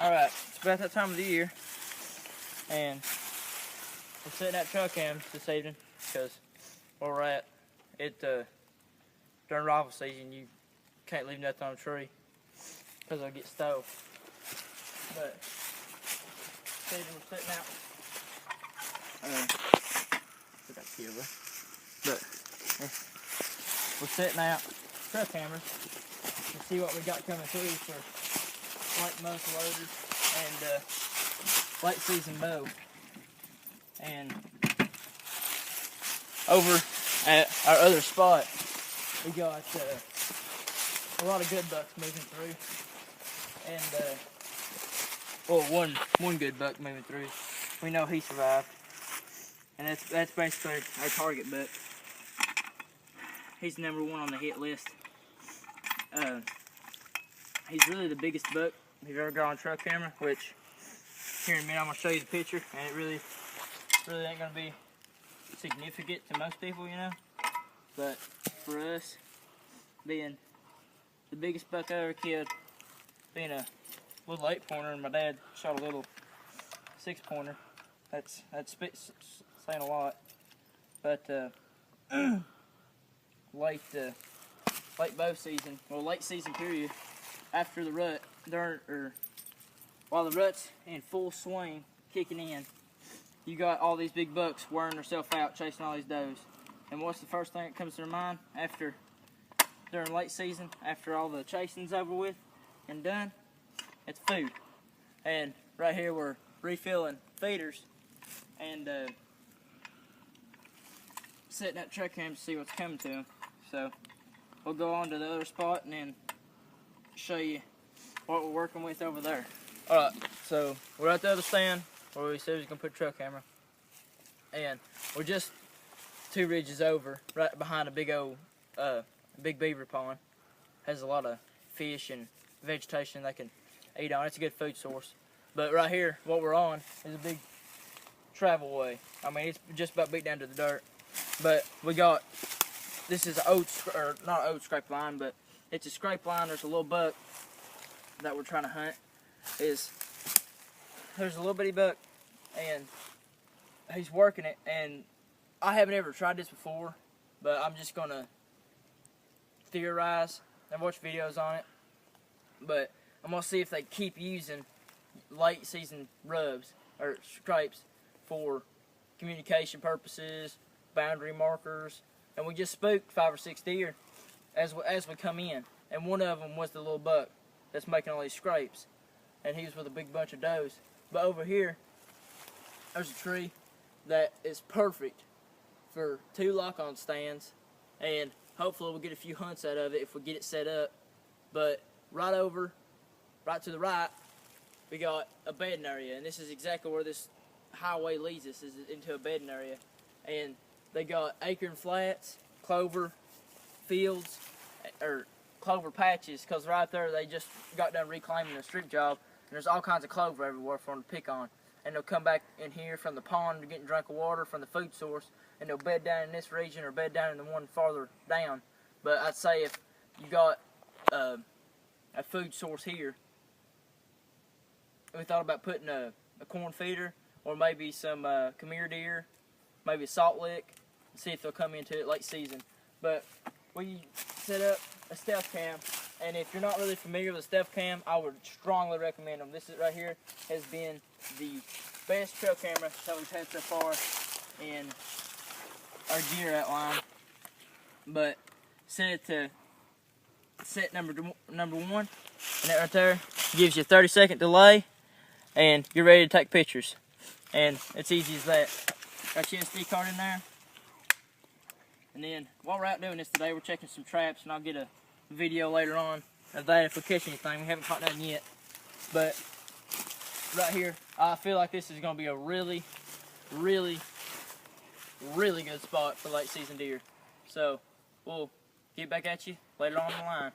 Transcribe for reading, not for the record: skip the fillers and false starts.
Alright, it's about that time of the year, and we're setting out trail cams this evening because where we're at, during rifle season, you can't leave nothing on a tree because it'll get stole. But this evening we're setting out. But we're setting out trail cameras to see what we got coming through for late muzzle loaders and late season bow. And over at our other spot, we got a lot of good bucks moving through, and well, one good buck moving through. We know he survived, and that's basically our target buck. He's #1 on the hit list. He's really the biggest buck we've ever got on trail camera, which here in a minute I'm gonna show you the picture, and it really ain't gonna be significant to most people, you know. But for us, being the biggest buck I ever killed, being a little 8-pointer, and my dad shot a little 6-pointer. That's saying a lot. But late bow season, well, late season period, after the rut, while the rut's in full swing, kicking in, you got all these big bucks wearing themselves out, chasing all these does. And what's the first thing that comes to their mind during late season, after all the chasing's over with and done? It's food. And right here we're refilling feeders and setting up trail cams to see what's coming to them. So we'll go on to the other spot and then show you what we're working with over there. Alright, so we're at the other stand where we said we was going to put a trail camera. And we're just 2 ridges over, right behind a big old, big beaver pond. Has a lot of fish and vegetation they can eat on. It's a good food source. But right here, what we're on is a big travel way. I mean, it's just about beat down to the dirt. But we got, this is not an old scrape line, but it's a scrape line. There's a little buck that we're trying to hunt. There's a little bitty buck, and he's working it, and I haven't ever tried this before, but I'm just gonna theorize. I've watched videos on it, but I'm gonna see if they keep using late season rubs or scrapes for communication purposes, boundary markers, and we just spooked 5 or 6 deer as we come in, and one of them was the little buck that's making all these scrapes, and he was with a big bunch of does. But over here, there's a tree that is perfect for 2 lock-on stands, and hopefully we'll get a few hunts out of it if we get it set up. But right to the right, we got a bedding area, and this is exactly where this highway leads us, is into a bedding area. And they got acorn flats, clover fields, or clover patches, because right there they just got done reclaiming a strip job, and there's all kinds of clover everywhere for them to pick on. And they'll come back in here from the pond, getting drink of water from the food source, and they'll bed down in this region or bed down in the one farther down. But I'd say if you got a food source here, we thought about putting a corn feeder or maybe some come here deer, maybe a salt lick, and see if they'll come into it late season. But we set up a stealth cam, and if you're not really familiar with a stealth cam, I would strongly recommend them. This is right here has been the best trail camera that we've had so far in our gear outline. But set it to set number 1, and that right there gives you a 30-second delay, and you're ready to take pictures. And it's easy as that. Got your SD card in there. And then while we're out doing this today, we're checking some traps, and I'll get a video later on of that if we catch anything. We haven't caught nothing yet. But right here, I feel like this is going to be a really, really, really good spot for late season deer. So we'll get back at you later on in the line.